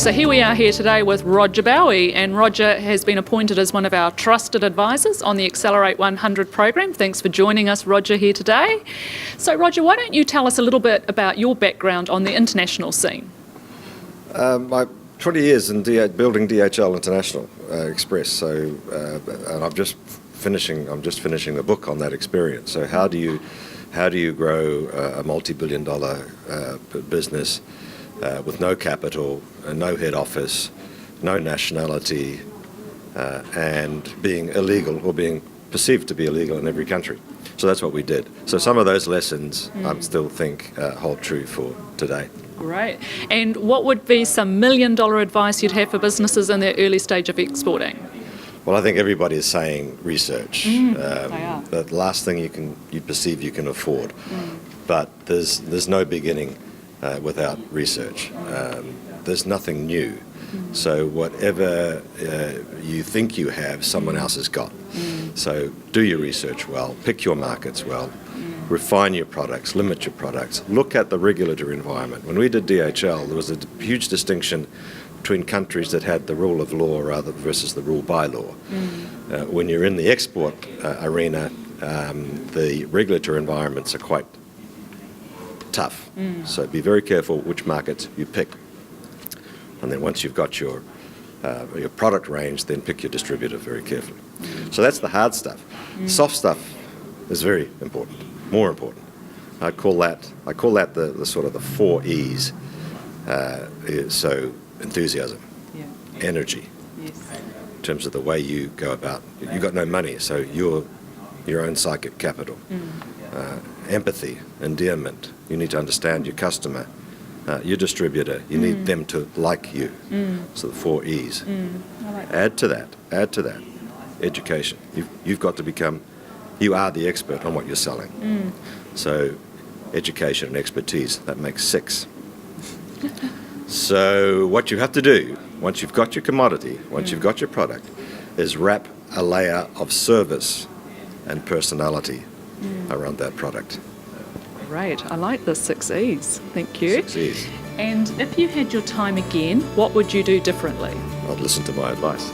So here we are here today with Roger Bowie, and Roger has been appointed as one of our trusted advisors on the Excelerator100 program. Thanks for joining us, Roger, here today. So Roger, why don't you tell us a little bit about your background on the international scene? My 20 years in building DHL International Express, so and I'm just finishing the book on that experience. So how do you grow a multi-billion-dollar business with no capital, no head office, no nationality, and being illegal or being perceived to be illegal in every country? So that's what we did. So some of those lessons I still think hold true for today. Great. And what would be some million-dollar advice you'd have for businesses in their early stage of exporting? Well, I think everybody is saying research. They are. The last thing you perceive you can afford. But there's no beginning without research. There's nothing new. So whatever you think you have, someone else has got. So do your research well, pick your markets well, refine your products, limit your products, look at the regulatory environment. When we did DHL, there was a huge distinction between countries that had the rule of law versus the rule by law. When you're in the export arena, the regulatory environments are quite tough. So be very careful which markets you pick. And then once you've got your product range, then pick your distributor very carefully. So that's the hard stuff. Soft stuff is very important, more important. I call that the sort of the 4 E's. So enthusiasm, energy, in terms of the way you go about. You've got no money, so you're your own psychic capital. Empathy, endearment. You need to understand your customer, your distributor. You need them to like you. So the 4 E's. I like that. Add to that, education. You've got to become, you are the expert on what you're selling. So education and expertise, that makes 6. So what you have to do, once you've got your commodity, once you've got your product, is wrap a layer of service and personality around that product. Great. I like the 6 E's. Thank you. 6 E's. And if you had your time again, what would you do differently? I'd listen to my advice.